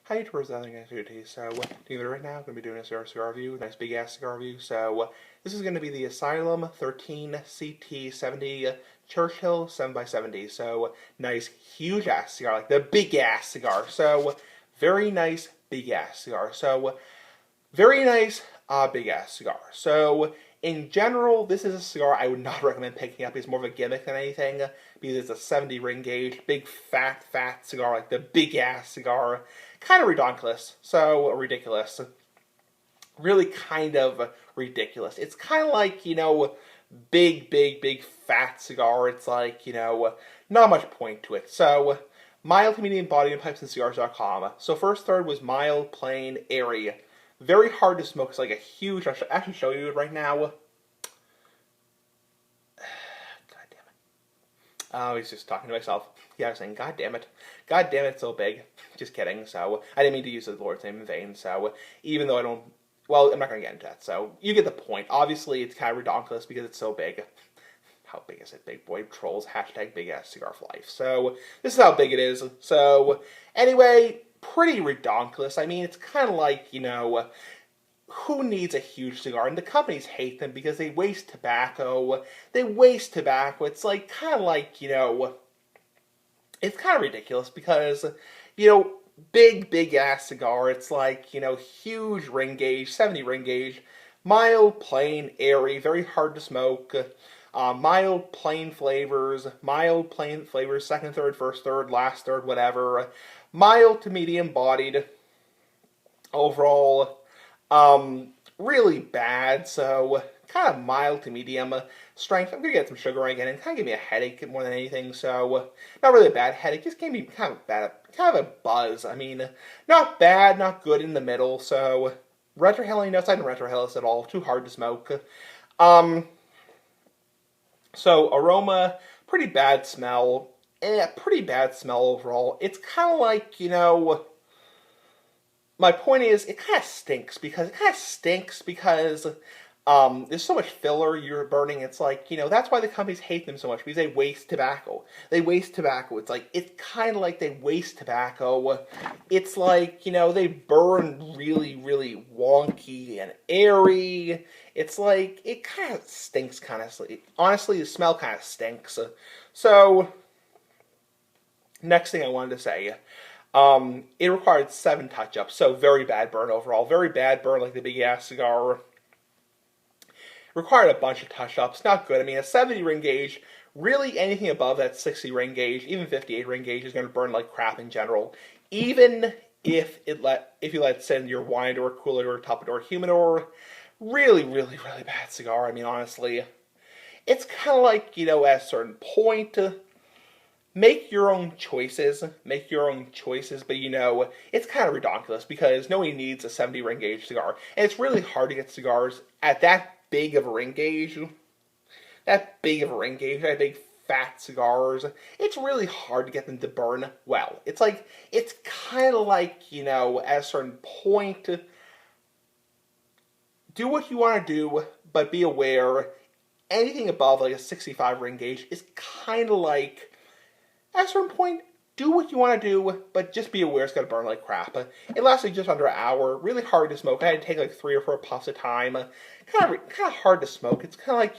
Hi, towards nothing activity. So, doing it right now, I'm going to be doing a cigar review, nice big ass cigar review. So, this is going to be the Asylum 13 CT 70 Churchill 7x70. So, nice, huge ass cigar, like the big ass cigar. So, very nice, big ass cigar. So, very nice, big ass cigar. So, in general, this is a cigar I would not recommend picking up. It's more of a gimmick than anything, because it's a 70 ring gauge, big fat cigar, like the big ass cigar. Kind of ridiculous. So, ridiculous. Really kind of ridiculous. It's kind of like, big fat cigar. It's like, not much point to it. So, mild to medium body and pipes and cigars.com. So, first third was mild, plain, airy. Very hard to smoke. It's like a huge, I'll actually show you it right now. God damn it. Oh, he's just talking to myself. Yeah, I was saying, God damn it. God damn it, it's so big. Just kidding. So, I didn't mean to use the Lord's name in vain. So, even though I don't, well, I'm not going to get into that. So, you get the point. Obviously, it's kind of ridiculous because it's so big. How big is it, big boy? Trolls, hashtag big ass cigar for life. So, this is how big it is. So, anyway, pretty ridiculous. I mean, it's kind of like, who needs a huge cigar? And the companies hate them because they waste tobacco. They waste tobacco. It's like, kind of like, it's kind of ridiculous because, big ass cigar. It's like, huge ring gauge, 70 ring gauge, mild, plain, airy, very hard to smoke. Mild, plain flavors, second third, first third, last third, whatever. Mild to medium bodied. Overall, really bad, so kind of mild to medium strength. I'm going to get some sugar again and kind of give me a headache more than anything, so not really a bad headache, just gave me kind of a buzz. I mean, not bad, not good, in the middle, so retrohaling, no sign of retrohalus at all, too hard to smoke. So aroma, pretty bad smell, pretty bad smell overall. It's kind of like, my point is, it kind of stinks because there's so much filler you're burning. It's like, that's why the companies hate them so much, because they waste tobacco. They waste tobacco. It's like, it's kind of like they waste tobacco. It's like, they burn really, really wonky and airy. It's like, it kind of stinks, honestly, the smell kind of stinks. So, next thing I wanted to say, it required 7 touch-ups, so very bad burn overall. Very bad burn, like the big ass cigar. Required a bunch of touch-ups, not good. I mean, a 70 ring gauge, really anything above that 60 ring gauge, even 58 ring gauge, is going to burn like crap in general. Even if you let it sit in your wine door, cooler door, top door, humidor, really bad cigar. I mean, honestly, it's kind of like, at a certain point, make your own choices, but it's kind of ridiculous because nobody needs a 70 ring gauge cigar, and it's really hard to get cigars at that big of a ring gauge, that big fat cigars. It's really hard to get them to burn well. It's kind of like, at a certain point, do what you want to do, but be aware, anything above like a 65 ring gauge is kind of like, at a certain point, do what you want to do, but just be aware it's going to burn like crap. It lasted just under an hour, really hard to smoke. I had to take like 3 or 4 puffs at a time. Kind of hard to smoke. It's kind of like,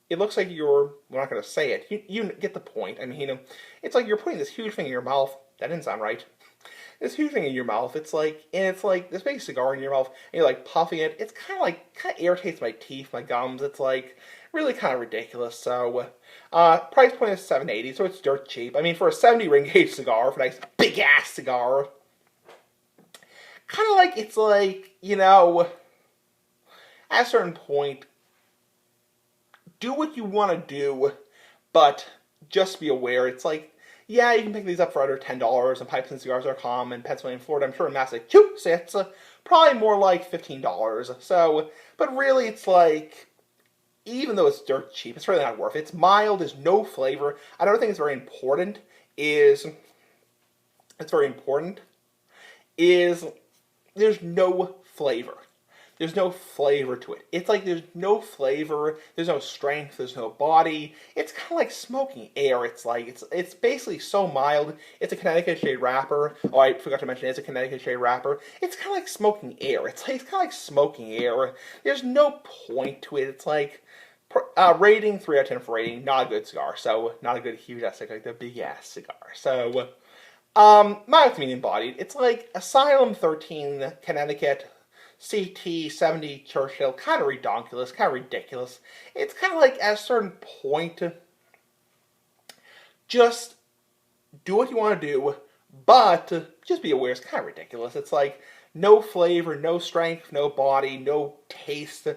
it looks like we're not going to say it. You get the point. I mean, it's like you're putting this huge thing in your mouth. That didn't sound right. This huge thing in your mouth. It's like this big cigar in your mouth, and you're like puffing it. It's kind of irritates my teeth, my gums. It's like really kind of ridiculous. So, price point is $7.80, so it's dirt cheap. I mean, for a 70 ring gauge cigar, for a nice big ass cigar, kind of like, it's like, at a certain point, do what you want to do, but just be aware. It's like, yeah, you can pick these up for under $10 on pipesandcigars.com in Pennsylvania and Florida. I'm sure in Massachusetts, probably more like $15. So, but really, it's like, even though it's dirt cheap, it's really not worth it. It's mild, there's no flavor. Another thing that's very important is there's no flavor. there's no flavor to it. It's like there's no flavor, there's no strength, there's no body. It's kind of like smoking air. It's like, it's basically so mild. It's a Connecticut shade wrapper. Oh, I forgot to mention it's a Connecticut shade wrapper. It's kind of like smoking air. It's kind of like smoking air. There's no point to it. It's like, rating 3 out of 10 for rating, not a good cigar. So, not a good huge ass cigar, like the big ass cigar. So, mild to medium bodied. It's like Asylum 13 Connecticut CT 70 Churchill, kind of redonkulous, kind of ridiculous. It's kind of like at a certain point, just do what you want to do, but just be aware it's kind of ridiculous. It's like no flavor, no strength, no body, no taste,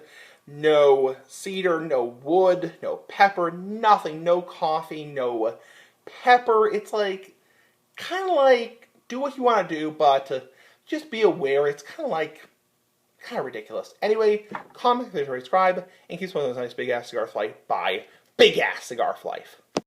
no cedar, no wood, no pepper, nothing, no coffee, no pepper. It's like, kind of like, do what you want to do, but just be aware it's kind of ridiculous. Anyway, comment, subscribe, and keep smoking those nice big ass cigar life by Big Ass Cigar Life.